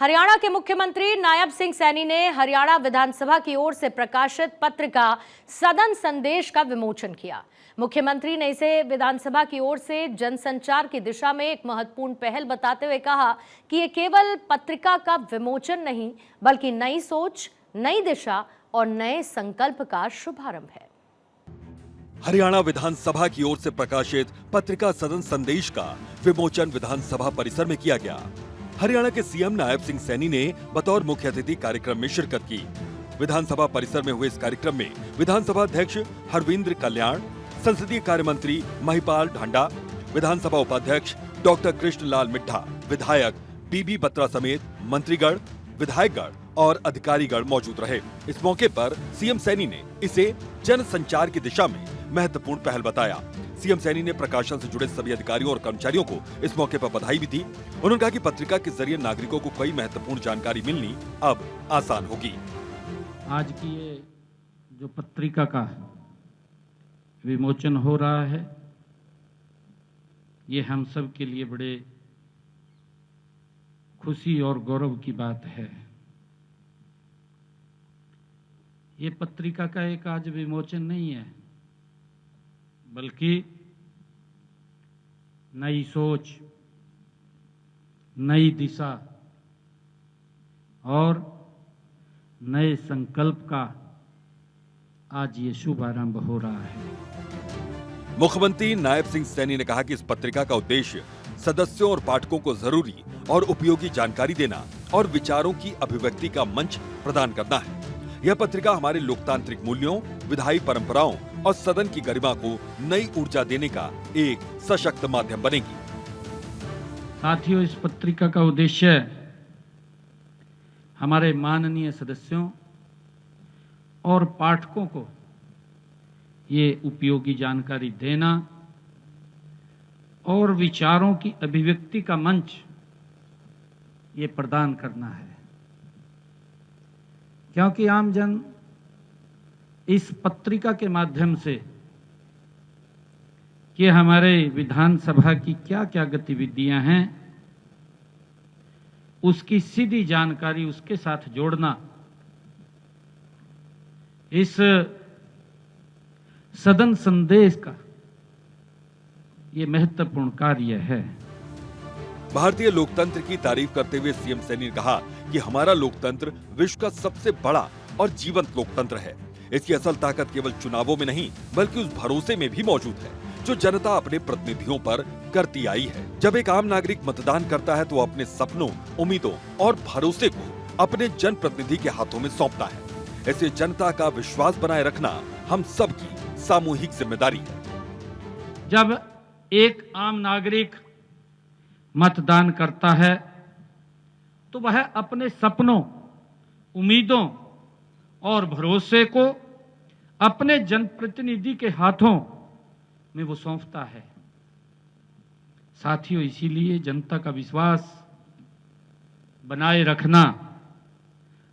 हरियाणा के मुख्यमंत्री नायब सिंह सैनी ने हरियाणा विधानसभा की ओर से प्रकाशित पत्रिका सदन संदेश का विमोचन किया। मुख्यमंत्री ने इसे विधानसभा की ओर से जनसंचार की दिशा में एक महत्वपूर्ण पहल बताते हुए कहा कि ये केवल पत्रिका का विमोचन नहीं, बल्कि नई सोच, नई दिशा और नए संकल्प का शुभारंभ है। हरियाणा विधानसभा की ओर से प्रकाशित पत्रिका सदन संदेश का विमोचन विधानसभा परिसर में किया गया। हरियाणा के सीएम नायब सिंह सैनी ने बतौर मुख्य अतिथि कार्यक्रम में शिरकत की। विधानसभा परिसर में हुए इस कार्यक्रम में विधानसभा अध्यक्ष हरविंद्र कल्याण, संसदीय कार्य मंत्री महिपाल ढांडा, विधानसभा उपाध्यक्ष डॉक्टर कृष्णलाल मिड्ढा, विधायक बीबी बत्रा समेत मंत्रीगण, विधायकगण और अधिकारीगण मौजूद रहे। इस मौके पर सीएम सैनी ने इसे जन संचार की दिशा में महत्वपूर्ण पहल बताया। सीएम सैनी ने प्रकाशन से जुड़े सभी अधिकारियों और कर्मचारियों को इस मौके पर बधाई भी दी। उन्होंने कहा कि पत्रिका के जरिए नागरिकों को कई महत्वपूर्ण जानकारी मिलनी अब आसान होगी। आज की ये जो पत्रिका का विमोचन हो रहा है, ये हम सब के लिए बड़े खुशी और गौरव की बात है। ये पत्रिका का एक आज विमोचन नहीं है, बल्कि नई सोच, नई दिशा और नए संकल्प का आज ये शुभारंभ हो रहा है। मुख्यमंत्री नायब सिंह सैनी ने कहा कि इस पत्रिका का उद्देश्य सदस्यों और पाठकों को जरूरी और उपयोगी जानकारी देना और विचारों की अभिव्यक्ति का मंच प्रदान करना है। यह पत्रिका हमारे लोकतांत्रिक मूल्यों, विधायी परंपराओं और सदन की गरिमा को नई ऊर्जा देने का एक सशक्त माध्यम बनेगी। साथियों, इस पत्रिका का उद्देश्य हमारे माननीय सदस्यों और पाठकों को ये उपयोगी जानकारी देना और विचारों की अभिव्यक्ति का मंच ये प्रदान करना है, क्योंकि आमजन इस पत्रिका के माध्यम से कि हमारे विधानसभा की क्या क्या गतिविधियां हैं, उसकी सीधी जानकारी उसके साथ जोड़ना इस सदन संदेश का ये महत्वपूर्ण कार्य है। भारतीय लोकतंत्र की तारीफ करते हुए सीएम सैनी ने कहा कि हमारा लोकतंत्र विश्व का सबसे बड़ा और जीवंत लोकतंत्र है। इसकी असल ताकत केवल चुनावों में नहीं, बल्कि उस भरोसे में भी मौजूद है जो जनता अपने प्रतिनिधियों पर करती आई है। जब एक आम नागरिक मतदान करता है तो वो अपने सपनों, उम्मीदों और भरोसे को अपने जनप्रतिनिधि के हाथों में सौंपता है। ऐसे जनता का विश्वास बनाए रखना हम सबकी सामूहिक जिम्मेदारी है। जब एक आम नागरिक मतदान करता है तो वह अपने सपनों, उम्मीदों और भरोसे को अपने जनप्रतिनिधि के हाथों में वो सौंपता है। साथियों, इसीलिए जनता का विश्वास बनाए रखना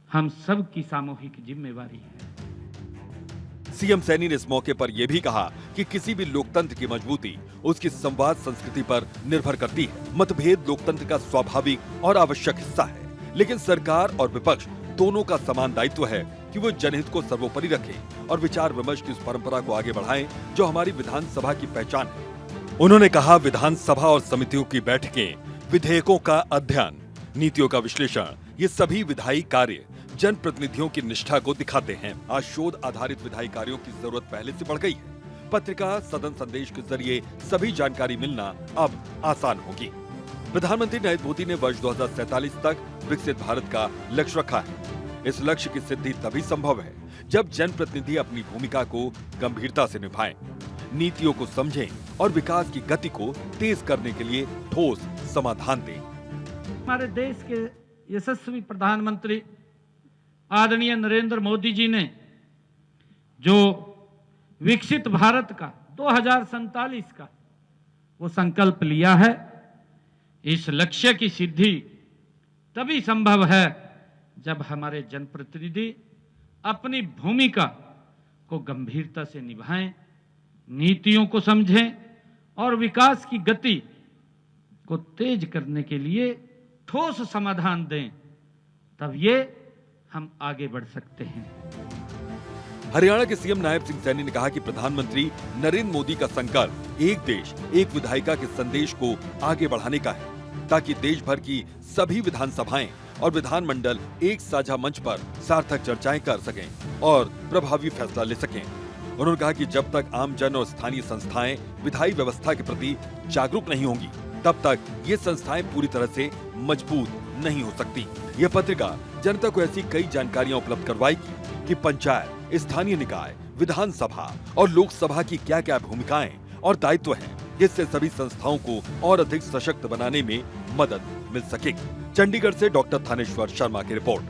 हम सब की सामूहिक जिम्मेवारी है। सीएम सैनी ने इस मौके पर यह भी कहा कि किसी भी लोकतंत्र की मजबूती उसकी संवाद संस्कृति पर निर्भर करती है। मतभेद लोकतंत्र का स्वाभाविक और आवश्यक हिस्सा है, लेकिन सरकार और विपक्ष दोनों का समान दायित्व है कि वो जनहित को सर्वोपरि रखें और विचार विमर्श की उस परंपरा को आगे बढ़ाएं जो हमारी विधानसभा की पहचान है। उन्होंने कहा, विधानसभा और समितियों की बैठकें, विधेयकों का अध्ययन, नीतियों का विश्लेषण, ये सभी विधायी कार्य जनप्रतिनिधियों की निष्ठा को दिखाते हैं। आज शोध आधारित विधायी कार्यों की जरूरत पहले से बढ़ गई है। पत्रिका सदन संदेश के जरिए सभी जानकारी मिलना अब आसान होगी। प्रधानमंत्री नरेंद्र मोदी ने वर्ष 2047 तक विकसित भारत का लक्ष्य रखा है। इस लक्ष्य की सिद्धि तभी संभव है जब जनप्रतिनिधि अपनी भूमिका को गंभीरता से निभाएं, नीतियों को समझें और विकास की गति को तेज करने के लिए ठोस समाधान दें। हमारे देश के यशस्वी प्रधानमंत्री आदरणीय नरेंद्र मोदी जी ने जो विकसित भारत का 2047 का वो संकल्प लिया है, इस लक्ष्य की सिद्धि तभी संभव है जब हमारे जनप्रतिनिधि अपनी भूमिका को गंभीरता से निभाएं, नीतियों को समझें और विकास की गति को तेज करने के लिए ठोस समाधान दें। तब ये हम आगे बढ़ सकते हैं। हरियाणा के सीएम नायब सिंह सैनी ने कहा कि प्रधानमंत्री नरेंद्र मोदी का संकल्प एक देश एक विधायिका के संदेश को आगे बढ़ाने का है, ताकि देश भर की सभी विधानसभाएं और विधानमंडल एक साझा मंच पर सार्थक चर्चाएं कर सकें और प्रभावी फैसला ले सकें। उन्होंने कहा कि जब तक आमजन और स्थानीय संस्थाएं विधायी व्यवस्था के प्रति जागरूक नहीं होंगी, तब तक ये संस्थाएं पूरी तरह से मजबूत नहीं हो सकती। यह पत्रिका जनता को ऐसी कई जानकारियां उपलब्ध करवाएगी कि पंचायत, स्थानीय निकाय, विधानसभा और लोकसभा की क्या-क्या भूमिकाएं और दायित्व हैं, जिससे सभी संस्थाओं को और अधिक सशक्त बनाने में मदद मिल सकेगी। चंडीगढ़ से डॉक्टर थानेश्वर शर्मा की रिपोर्ट।